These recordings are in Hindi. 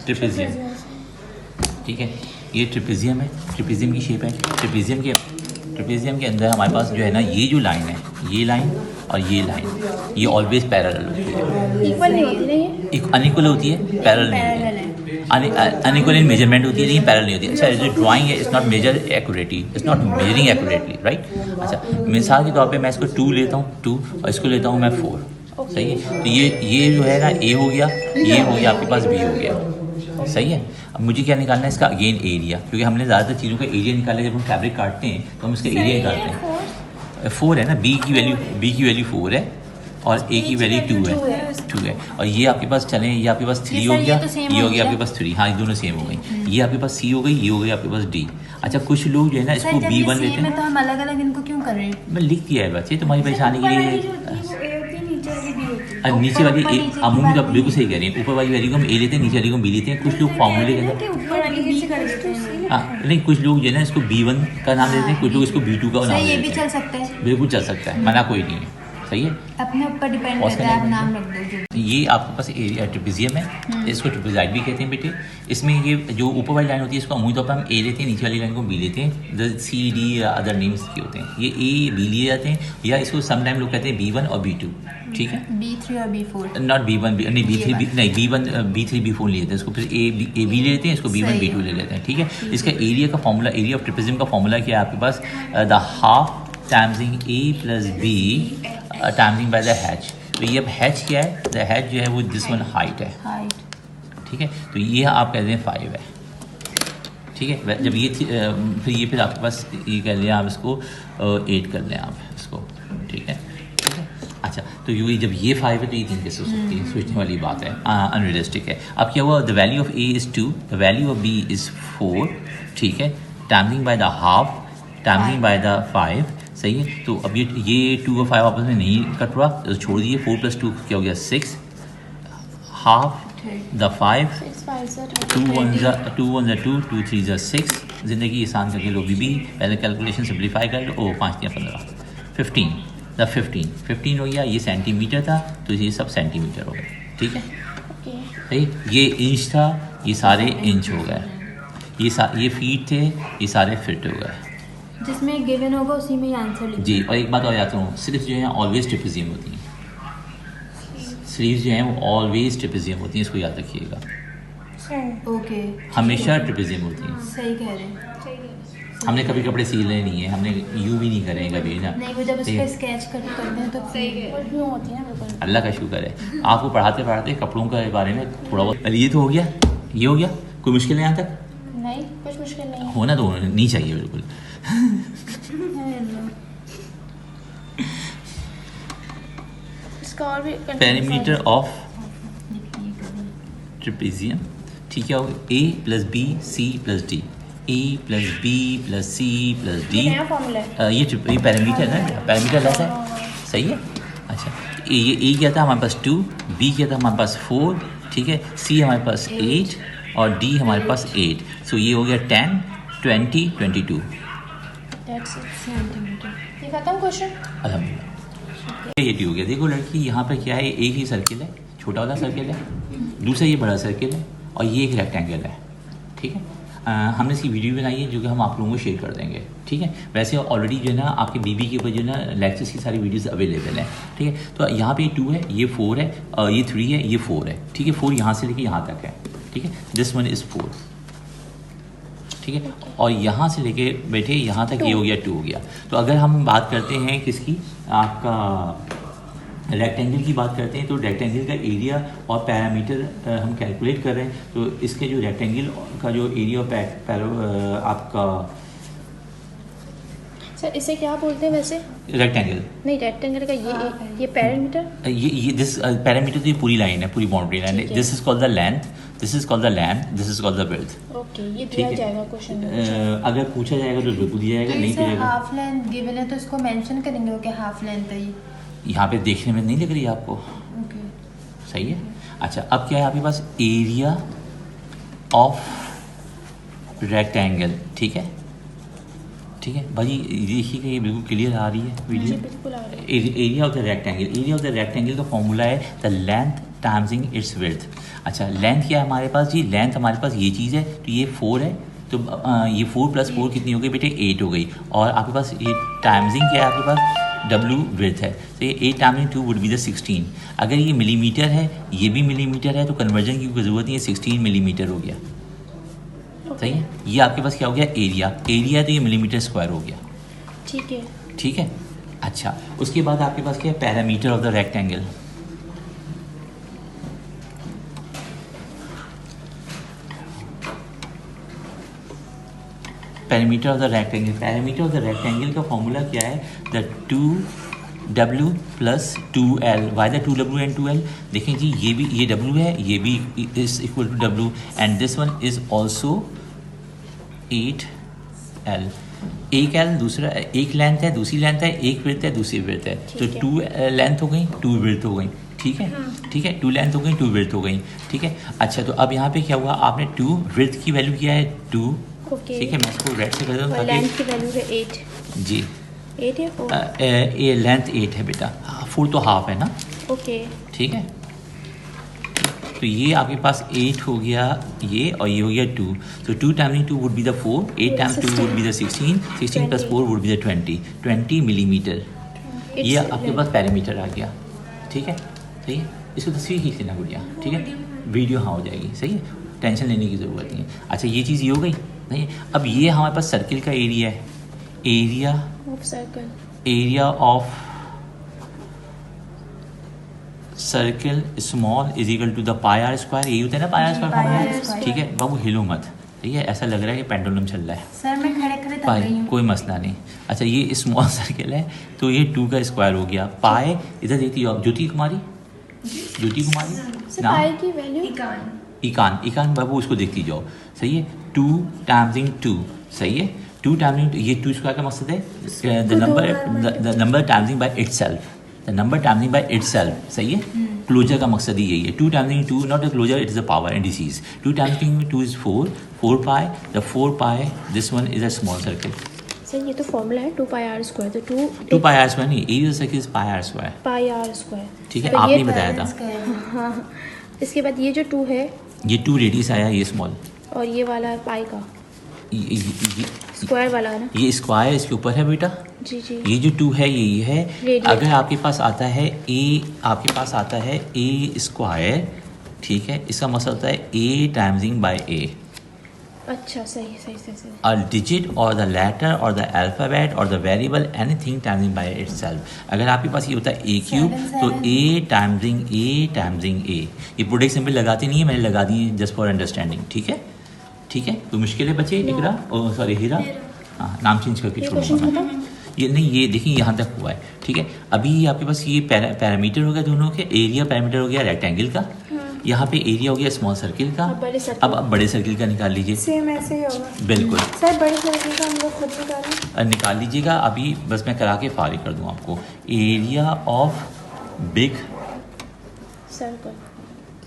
ट्रिपेजियम, ठीक है। ये ट्रिपेजियम है, ट्रिपेजियम की शेप है। ट्रिपेजियम के अंदर हमारे पास जो है ना, ये जो लाइन है, ये लाइन और ये लाइन, ये ऑलवेज पैरेलल होती है। इक्वल नहीं होती ना ये? अनइक्वल होती है, पैरेलल नहीं होती है। अनइक्वल इन मेजरमेंट होती है, लेकिन पैरेलल नहीं होती है। अच्छा, जो ड्राइंग है, it's not measure accurately, it's not measuring accurately, right. अच्छा, मिसाल के तौर पे मैं इसको 2 लेता हूँ, 2, और इसको लेता हूँ मैं 4, सही है। तो ये जो है ना, ए हो गया, ये हो गया आपके पास, बी हो गया, सही है। अब मुझे क्या निकालना है इसका, अगेन एरिया, क्योंकि हमने ज़्यादातर चीज़ों का एरिया निकाला है। जब हम फैब्रिक काटते हैं तो हम इसका एरिया निकालते हैं। 4 है ना, बी की वैल्यू 4 है और ए की वैल्यू 2 है। और ये आपके पास चलें, ये आपके पास 3 हो गया, ये हो गया आपके पास 3, हाँ, ये दोनों सेम हो गई। ये आपके पास सी हो गई, ये हो गई आपके पास डी। अच्छा, कुछ लोग जो है ना इसको B1 लेते हैं। तो हम अलग अलग इनको क्यों कर रहे हैं? मैं लिख दिया है बच्चे, तुम्हारी परेशानी के लिए। नीचे वाली अमूमी का बिल्कुल सही कह रही है। ऊपर वाली वैल्यू को हम ए लेते हैं, नीचे वाली को हम बी लेते हैं। कुछ लोग फॉर्मूले के अंदर, हाँ, नहीं, कुछ लोग जो है ना इसको B1 का नाम देते हैं, कुछ लोग इसको B2 का नाम देते हैं। ये भी चल सकता है, बिल्कुल चल सकता है, मना कोई नहीं है, सही है। अपने ऊपर डिपेंड करता है, आप नाम रख दो जो। ये आपके पास एरिया ट्रिपेजियम है, इसको ट्रिपेजाइड भी कहते हैं बेटे। इसमें ये जो ऊपर वाली लाइन होती है, इसको अमूमी तौर पर हम ए लेते हैं, नीचे वाली लाइन को बी लेते हैं। C, D या अदर नेम्स के होते हैं। ये A, B लिए जाते हैं, या इसको समटाइम लोग कहते हैं B1 और B2, ठीक है। B3 और B4, नॉट B1, नहीं B3, नहीं B1, B3, B4 ले लेते हैं इसको, फिर A, B ले लेते हैं, इसको B1, B2 ले लेते हैं, ठीक है। इसका एरिया का फॉर्मूला, एरिया ऑफ ट्रिपेजियम का फॉर्मूला क्या है आपके पास, the half timesing A plus B timesing by the hatch. तो ये अब हैच क्या है, द हैच जो है वो दिस वन हाइट है, ठीक है। तो ये आप कहते हैं 5 है, ठीक है। जब ये फिर आपके पास ये कह लें आप इसको 8 कर लें आप इसको, ठीक है। अच्छा, तो ये जब ये 5 है तो ये 3 कैसे हो सकती है, सोचने वाली बात है, अनरियलिस्टिक है। अब क्या हुआ, the value of A is 2, the value of B is 4, ठीक है, timesing by the half, timesing by the 5, सही है। तो अब ये 2 और 5 आपस में नहीं कट रहा, तो छोड़ दिए। 4 + 2 क्या हो गया, 6, हाफ द 5, 2 1 ज़ा 2, 2 3 ज़ा 6। ज़िंदगी आसान करके लो बीबी, पहले कैलकुलेशन सिंप्लीफाई कर लो। 5 या 15, 15, द 15 हो गया। ये सेंटीमीटर था, तो ये सब सेंटीमीटर हो गए, ठीक है, सही। ये इंच था, ये सारे इंच हो गए। ये फीट थे, ये सारे फिट हो गए। जिसमें गिवन होगा उसी में आंसर लिखना जी। और एक बात और याद रखूँ, सिर्फ जो है ऑलवेज ट्रिपेजियम होती हैं, स्लीव्स जो हैं वो ऑलवेज ट्रिपेजियम होती हैं, इसको याद रखिएगा। ओके, हमेशा ट्रिपेजियम होती हैं। सही कह रहे हैं। हमने कभी कपड़े सिले नहीं है, हमने यूँ भी नहीं करे हैं कभी ना। नहीं, वो जब उस पर स्केच करते हैं तो सही होती है ना। अल्लाह का शुक्र है, आपको पढ़ाते पढ़ाते कपड़ों के बारे में थोड़ा बहुत। ये तो हो गया, ये हो गया, कोई मुश्किल है यहाँ तक? नहीं, कुछ मुश्किल नहीं होना तो नहीं चाहिए बिल्कुल। पेरीमीटर ऑफ ट्रिपेजियम, ठीक है, A + B C + D, A + B + C + D। ये पैरामीटर है ना, पैरामीटर रहता है, सही है। अच्छा, ये A क्या था हमारे पास 2, B क्या था हमारे पास 4, ठीक है, C हमारे पास 8 और D हमारे पास 8। सो ये हो गया 10, 20, 22। ये खत्म क्वेश्चन, अल्हम्दुलिल्लाह। ये हो गया। देखो लड़की, यहाँ पे क्या है, एक ही सर्किल है, छोटा वाला सर्किल है, दूसरा ये बड़ा सर्किल है, और ये एक रेक्टेंगल है, ठीक है। हमने इसकी वीडियो बनाई है जो कि हम आप लोगों को शेयर कर देंगे, ठीक है। वैसे ऑलरेडी जो है ना आपके बीबी के ऊपर जो है ना लेक्चर्स की सारी वीडियोस अवेलेबल हैं, ठीक है। तो यहाँ पे 2 है, ये 4 है, ये 3 है, ये 4 है, ठीक है। 4 यहाँ से लेके यहाँ तक है, ठीक है। दिस वन इज़ 4, ठीक है। और यहाँ से लेके बैठे यहाँ तक ये हो गया 2 हो गया। तो अगर हम बात करते हैं किसकी, आपका रेक्टेंगल की बात करते हैं, तो रेक्टेंगल का एरिया और पैरामीटर हम कैलकुलेट कर रहे हैं। तो इसके जो रेक्टेंगल का जो एरिया आपका, सर इसे क्या बोलते हैं वैसे? रेक्टेंगल नहीं, रेक्टेंगल का ये पैरामीटर, ये दिस पैरामीटर तो ये पूरी लाइन है, पूरी बाउंड्री लाइन है। This is called the length, this is called the length, this is called the width. Okay, ये दिया जाएगा क्वेश्चन में। अगर पूछा जाएगा तो बिल्कुल दिया जाएगा, नहीं दिया जाएगा। हाफ लेंथ गिवन है तो इसको मेंशन करेंगे कि हाफ लेंथ है ये। यहाँ पे देखने में नहीं लग रही है आपको? ओके, सही है। अच्छा, अब क्या है आपके पास, एरिया ऑफ रेक्टेंगल, ठीक है, ठीक है भाई। देखिएगा ये बिल्कुल क्लियर आ रही है वीडियो। बिल्कुल आ रही है। Area of the rectangle, area of the rectangle का फॉर्मूला है द लेंथ टाइम्सिंग इट्स विड्थ। अच्छा लेंथ क्या है हमारे पास जी, लेंथ हमारे पास ये चीज़ है, तो ये 4 है, तो ये 4 + 4 कितनी हो गई बेटे, 8 हो गई। और आपके पास ये टाइम्सिंग क्या है आपके पास, W विड्थ है, तो ये 8 टाइम्सिंग 2 वुड बी द 16। अगर ये मिलीमीटर है, ये भी मिलीमीटर है, तो कन्वर्जन की कोई ज़रूरत नहीं है, 16 मिलीमीटर हो गया। सही है, ये आपके पास क्या हो गया, एरिया, एरिया तो ये मिलीमीटर स्क्वायर हो गया। ठीक है। ठीक है। अच्छा उसके बाद आपके पास क्या है, parameter of the rectangle. Parameter of the rectangle, parameter of the rectangle का फॉर्मूला क्या है, the 2W + 2L। Why the 2W and 2L, देखें जी ये भी, ये W है, ये भी is equal to W, and this one is also 8L। एक L दूसरा, एक लेंथ है, दूसरी लेंथ है, एक विड्थ है, दूसरी विड्थ है, तो 2 लेंथ हो गई, 2 विड्थ हो गई। ठीक है, ठीक है, 2 लेंथ हो गई, 2 विड्थ हो गई। ठीक है। अच्छा तो अब यहाँ पे क्या हुआ, आपने 2 विड्थ की वैल्यू किया है 2। ओके। ठीक है, मैं इसको रेड से कर दूँ और लेंथ की वैल्यू है 8। जी 8 है 4। ये लेंथ 8 है बेटा, 4 तो हाफ है ना। ओके। ठीक है, तो ये आपके पास 8 हो गया ये, और ये हो गया 2, तो 2 times 2 would be the 4, 8 times 2 would be the 16, 16 + 4 would be the 20 millimetre. ये आपके पास पैरामीटर आ गया। ठीक है, सही है, इसको तस्वीर खींच लेना गुड़िया। ठीक है, वीडियो हाँ हो जाएगी, सही है, टेंशन लेने की ज़रूरत नहीं है। अच्छा ये चीज़ ये हो गई नहीं, अब ये हमारे पास सर्किल का एरिया है, area of circle, area of circle small is equal to the pi r square. यही होता है ना, पाई आर स्क्वायर। ठीक है बाबू, हिलो मत, ठीक है, ऐसा लग रहा है कि पेंडुलम चल रहा है। सर मैं खड़े खड़े तक पाई गई हूं। कोई मसला नहीं। अच्छा ये स्मॉल सर्किल है, तो ये 2 का स्क्वायर हो गया। पाई इधर देखती हो आप, ज्योति कुमारी, ज्योति कुमारी सर नाम, पाई की वैल्यू इकान, इकान बाबू उसको देखती जाओ। सही है, 2 टाइम्सिंग 2, सही है, 2 टाइम्सिंग, ये 2 स्क्वायर का मकसद है the number timesing by itself, the number timesing by itself. सही है, क्लोजर का मकसद ही यही है। 2 timesing 2 not a closure, it is a power indices. 2 timesing 2 is 4, 4 pi, the 4 pi this one is a small circle. Sir ये तो फॉर्मूला है 2 पाई आर स्क्वायर, तो 2 पाई आर स्क्वायर नहीं, area circle is pi r square. Pi r square, ठीक है, तो आपने ये बताया था। हाँ। इसके बाद ये जो 2 है, ये 2 रेडियस आया, ये स्मॉल, और ये वाला है पाई का ये स्क्वायर वाला है ना। ये स्क्वायर इसके ऊपर है बेटा। जी जी। ये जो 2 है ये है। Radius। अगर आपके पास आता है ए, आपके पास आता है ए स्क्वायर, ठीक है, इसका मतलब होता है ए टाइम्सिंग बाय ए। अच्छा सही सही सही सही। A digit or the letter or the alphabet or the variable anything timesing by itself। अगर आपके पास ये होता है a क्यूब, तो a टाइम्सिंग a। ये प्रोडक्ट सिंपल लगाते नहीं है, मैंने लगा दी जस्ट फॉर अंडरस्टैंडिंग। ठीक है, ठीक है, तो मुश्किल है बच्चे। इकरा, ओ सॉरी हीरा, हाँ नाम चेंज करके छोड़ूंगा मैं। ये नहीं, ये देखिए यहाँ तक हुआ है। ठीक है, अभी आपके पास ये पैरामीटर हो गया दोनों के, एरिया पैरामीटर हो गया रेक्टेंगल का, यहाँ पे एरिया हो गया स्मॉल सर्किल का। अब आप बड़े सर्किल का निकाल लीजिए। सेम ऐसे ही होगा बिल्कुल सर, बड़े सर्किल का हम लोग खुद निकालें। निकाल लीजिएगा, अभी बस मैं करा के फारिग कर दूँ आपको। Area of big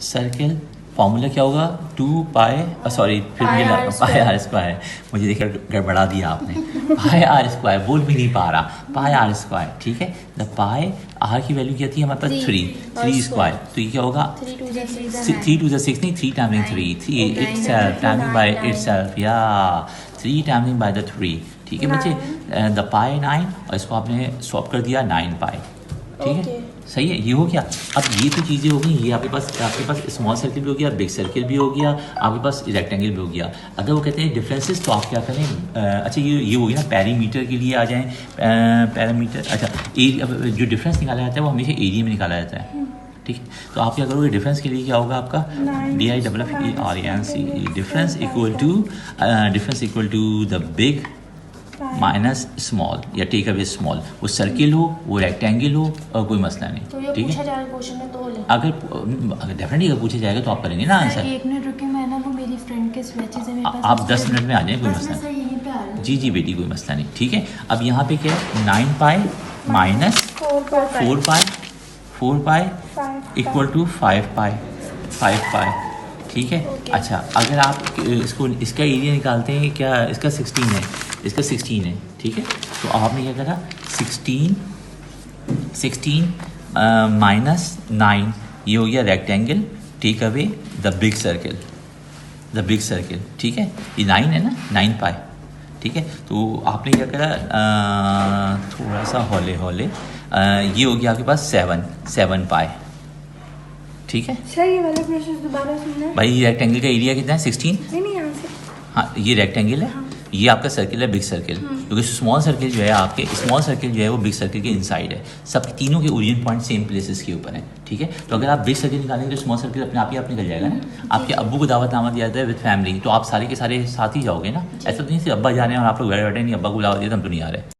circle formula क्या होगा, 2 पाई, सॉरी फिर मिला पाई आर स्क्वायर, मुझे देखिए गड़बड़ा दिया आपने। पाई आर स्क्वायर बोल भी नहीं पा रहा, पाई आर स्क्वायर। ठीक है, द पाई आर की वैल्यू क्या थी हमारे पास 3 स्क्वायर, तो ये क्या होगा 3 to the 6 3 to the 6 नहीं, 3 टाइम्सिंग 3, 3 itself टाइम्सिंग बाय itself, या 3 टाइम्सिंग बाय द 3। ठीक है बच्चे, द पाई 9, और इसको आपने स्वैप कर दिया 9 पाई। ठीक है, सही है, ये हो गया। अब ये तो चीज़ें हो गई, ये आपके पास स्मॉल सर्किल भी हो गया, बिग सर्किल भी हो गया, आपके पास रेक्टेंगल भी हो गया। अगर वो कहते हैं डिफरेंसेस, तो आप क्या करें, अच्छा ये हो गया ना, पैरीमीटर के लिए आ जाएं, पैरामीटर। अच्छा एरिया, जो डिफरेंस निकाला जाता है वो हमेशा एरिया में निकाला जाता है। ठीक है, तो आप क्या करोगे, डिफरेंस के लिए क्या होगा आपका DIFFERENCE, difference equal to the big minus small, या टेक अवे स्मॉल। वो सर्किल हो, वो रेक्टेंगल हो, और कोई मसला नहीं। ठीक है, अगर डेफिनेटली अगर पूछा जाएगा तो आप करेंगे ना आंसर। 1 मिनट रुकिए, मैं ना वो मेरी फ्रेंड के स्वेचेस है मेरे पास, आप 10 मिनट में आ जाएं, कोई मसला नहीं। जी जी बेटी, कोई मसला नहीं। ठीक है, अब यहाँ पे क्या है, 9 pi minus 4 pi equal to 5 pi. ठीक है, अच्छा अगर आप इसको, इसका एरिया निकालते हैं, क्या इसका 16 है, इसका 16 है। ठीक है, तो आपने क्या करा, 16 माइनस 9, ये हो गया rectangle, take away the big circle, the big circle, ठीक है। ये 9 है ना, 9 पाई, ठीक है। तो आपने क्या करा, थोड़ा सा हौले हौले, ये हो गया आपके पास 7 पाई, ठीक है। सर ये वाला प्रोसेस दोबारा सुनना है। भाई ये रेक्टेंगल का एरिया कितना है, 16। नहीं यहाँ से। हाँ, ये रेक्टेंगल है, ये आपका सर्किल है, बिग सर्किल, क्योंकि स्मॉल सर्किल जो है आपके, स्मॉल सर्किल जो है वो बिग सर्किल के इनसाइड है। सब तीनों के ओरिजिन पॉइंट सेम प्लेसेस के ऊपर है, ठीक है। तो अगर आप बिग सर्किल निकालेंगे तो स्मॉल सर्किल अपने आप ही आप निकल जाएगा ना। आपके अब्बू को दावतनामा दिया जाता है विद फैमिली, तो आप सारे के सारे साथ ही जाओगे ना। ऐसा तो नहीं सिर्फ अब्बा जा रहे हैं और आप लोग बैठे नहीं, अब्बा को दावत दिया तो हम तो नहीं आ रहे।